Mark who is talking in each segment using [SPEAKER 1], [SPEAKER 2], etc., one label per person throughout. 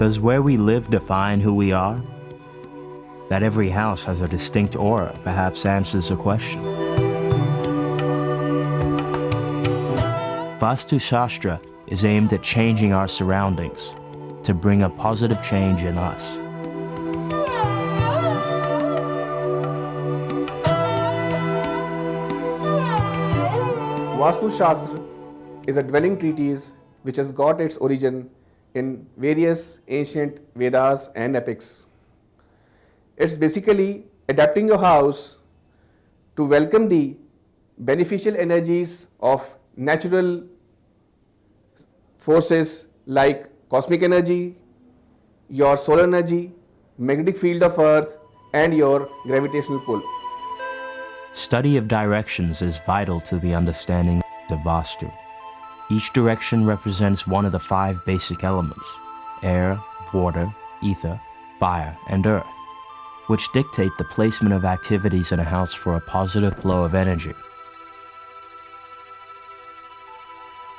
[SPEAKER 1] Does where we live define who we are? That every house has a distinct aura perhaps answers the question. Vaastu Shastra is aimed at changing our surroundings to bring a positive change in us.
[SPEAKER 2] Vaastu Shastra is a dwelling treatise which has got its origin in various ancient Vedas and epics. It's basically adapting your house to welcome the beneficial energies of natural forces like cosmic energy, your solar energy, magnetic field of earth, and your gravitational pull.
[SPEAKER 1] Study of directions is vital to the understanding of Vaastu. Each direction represents one of the 5 basic elements: air, water, ether, fire, and earth, which dictate the placement of activities in a house for a positive flow of energy.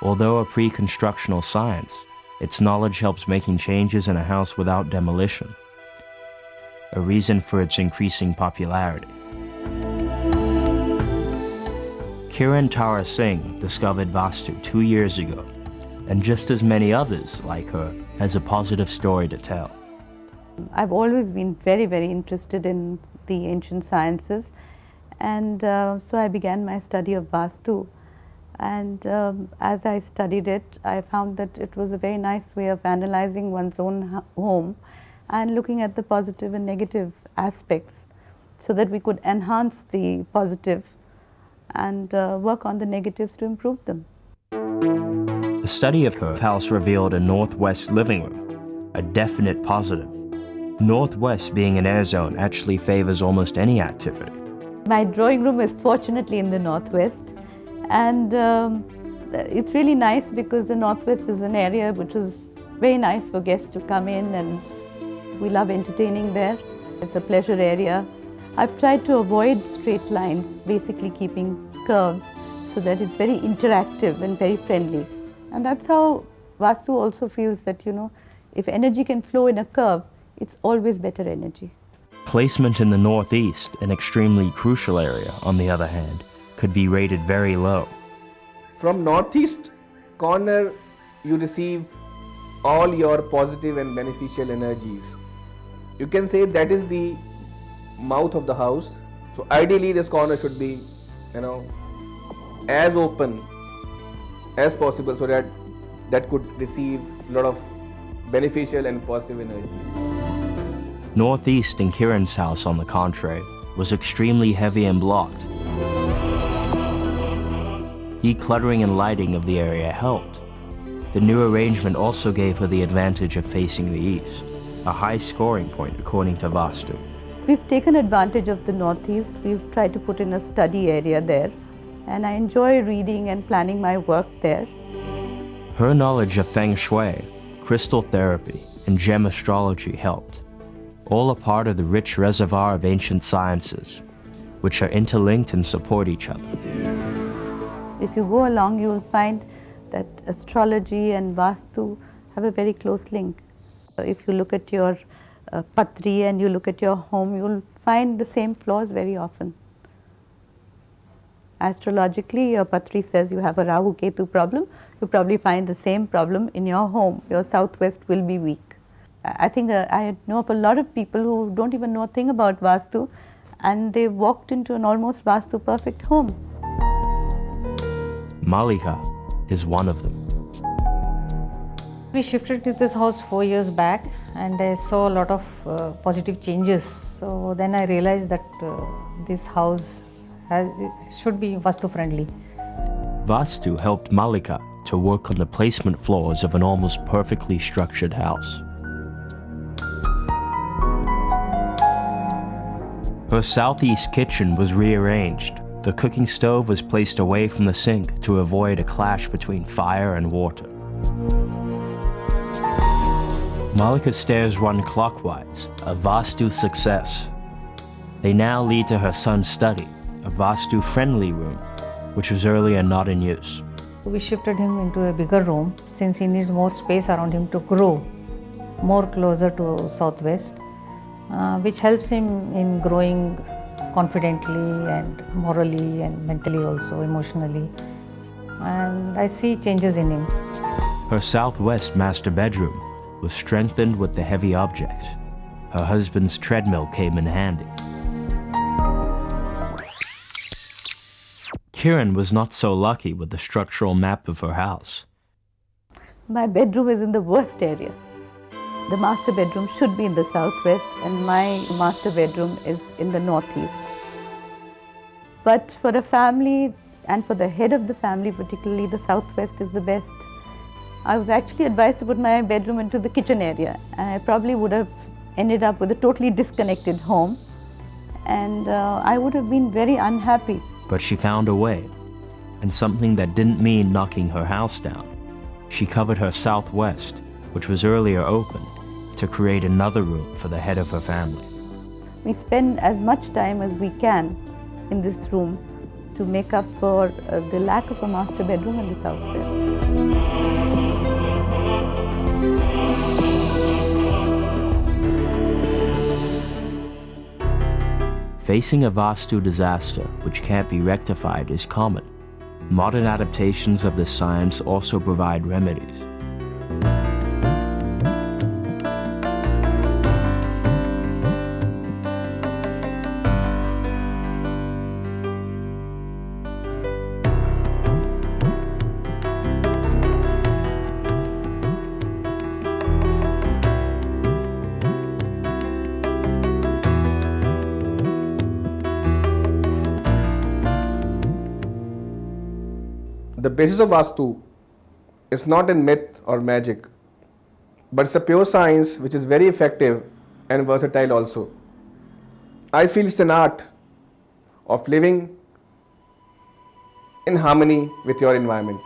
[SPEAKER 1] Although a pre-constructional science, its knowledge helps making changes in a house without demolition, a reason for its increasing popularity. Kiran Tara Singh discovered Vaastu 2 years ago, and just as many others like her has a positive story to tell.
[SPEAKER 3] I've always been very, very interested in the ancient sciences, and so I began my study of Vaastu. And as I studied it, I found that it was a very nice way of analyzing one's own home and looking at the positive and negative aspects so that we could enhance the positive and work on the negatives to improve them.
[SPEAKER 1] The study of her house revealed a northwest living room, a definite positive. Northwest being an air zone actually favors almost any activity.
[SPEAKER 3] My drawing room is fortunately in the northwest, and it's really nice because the northwest is an area which is very nice for guests to come in, and we love entertaining there. It's a pleasure area. I've tried to avoid straight lines, basically keeping curves so that it's very interactive and very friendly. And that's how Vaastu also feels that, you know, if energy can flow in a curve, it's always better energy.
[SPEAKER 1] Placement in the northeast, an extremely crucial area, on the other hand, could be rated very low.
[SPEAKER 2] From northeast corner, you receive all your positive and beneficial energies. You can say that is the mouth of the house. So ideally this corner should be, you know, as open as possible so that that could receive a lot of beneficial and positive energies.
[SPEAKER 1] Northeast in Kiran's house, on the contrary, was extremely heavy and blocked. Decluttering and lighting of the area helped. The new arrangement also gave her the advantage of facing the east, a high scoring point according to Vaastu.
[SPEAKER 3] We've taken advantage of the northeast. We've tried to put in a study area there, and I enjoy reading and planning my work there.
[SPEAKER 1] Her knowledge of feng shui, crystal therapy, and gem astrology helped, all a part of the rich reservoir of ancient sciences, which are interlinked and support each other.
[SPEAKER 3] If you go along, you will find that astrology and Vaastu have a very close link. If you look at your patri and you look at your home, you will find the same flaws very often. Astrologically, your patri says you have a Rahu Ketu problem. You probably find the same problem in your home. Your southwest will be weak. I think I know of a lot of people who don't even know a thing about Vaastu, and they walked into an almost Vaastu perfect home.
[SPEAKER 1] Malika is one of them.
[SPEAKER 4] We shifted to this house 4 years back, and I saw a lot of positive changes. So then I realized that this house should be Vaastu friendly.
[SPEAKER 1] Vaastu helped Malika to work on the placement flaws of an almost perfectly structured house. Her southeast kitchen was rearranged. The cooking stove was placed away from the sink to avoid a clash between fire and water. Malika's stairs run clockwise, a Vaastu success. They now lead to her son's study, a Vaastu-friendly room, which was earlier not in use.
[SPEAKER 4] We shifted him into a bigger room since he needs more space around him to grow. more closer to southwest, which helps him in growing confidently and morally and mentally also, emotionally. And I see changes in him.
[SPEAKER 1] Her southwest master bedroom was strengthened with the heavy objects. Her husband's treadmill came in handy. Kiran was not so lucky with the structural map of her house.
[SPEAKER 3] My bedroom is in the worst area. The master bedroom should be in the southwest and my master bedroom is in the northeast. But for a family and for the head of the family particularly, the southwest is the best. I was actually advised to put my bedroom into the kitchen area and I probably would have ended up with a totally disconnected home and I would have been very unhappy.
[SPEAKER 1] But she found a way, and something that didn't mean knocking her house down. She covered her southwest, which was earlier open, to create another room for the head of her family.
[SPEAKER 3] We spend as much time as we can in this room to make up for the lack of a master bedroom in the southwest.
[SPEAKER 1] Facing a Vaastu disaster which can't be rectified is common. Modern adaptations of this science also provide remedies.
[SPEAKER 2] The basis of Vaastu is not in myth or magic, but it's a pure science which is very effective and versatile also. I feel it's an art of living in harmony with your environment.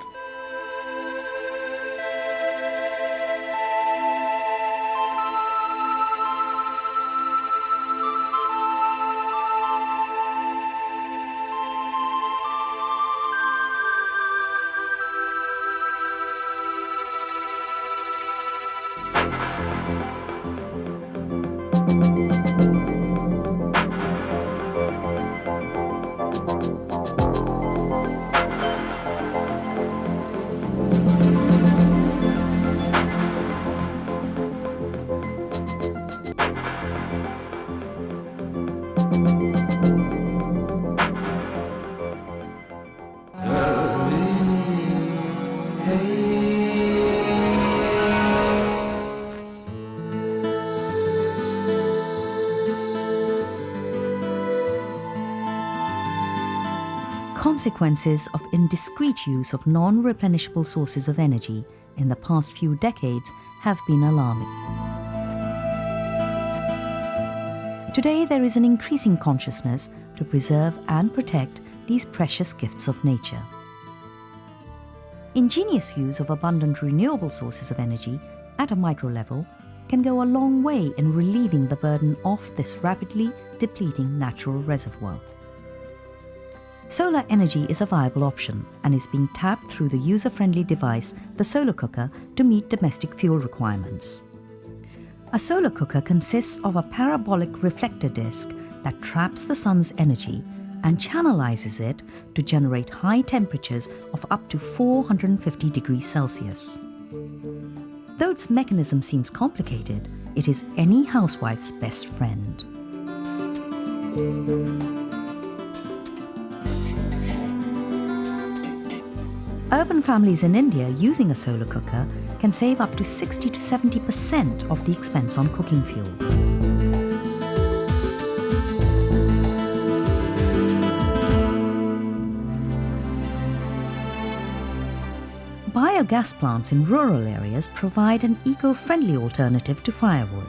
[SPEAKER 5] Consequences of indiscreet use of non-replenishable sources of energy in the past few decades have been alarming. Today, there is an increasing consciousness to preserve and protect these precious gifts of nature. Ingenious use of abundant renewable sources of energy at a micro level can go a long way in relieving the burden of this rapidly depleting natural reservoir. Solar energy is a viable option and is being tapped through the user-friendly device, the solar cooker, to meet domestic fuel requirements. A solar cooker consists of a parabolic reflector disc that traps the sun's energy and channelizes it to generate high temperatures of up to 450 degrees Celsius. Though its mechanism seems complicated, it is any housewife's best friend. Urban families in India using a solar cooker can save up to 60 to 70% of the expense on cooking fuel. Biogas plants in rural areas provide an eco-friendly alternative to firewood.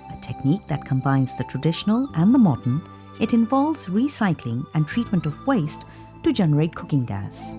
[SPEAKER 5] A technique that combines the traditional and the modern, it involves recycling and treatment of waste to generate cooking gas.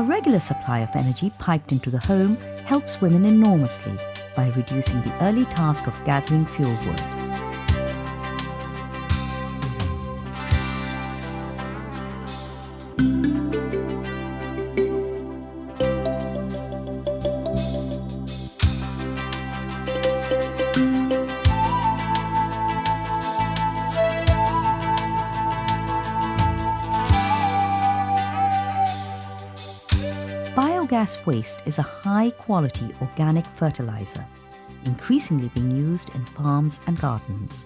[SPEAKER 5] A regular supply of energy piped into the home helps women enormously by reducing the early task of gathering fuel wood. Biogas waste is a high-quality organic fertilizer, increasingly being used in farms and gardens.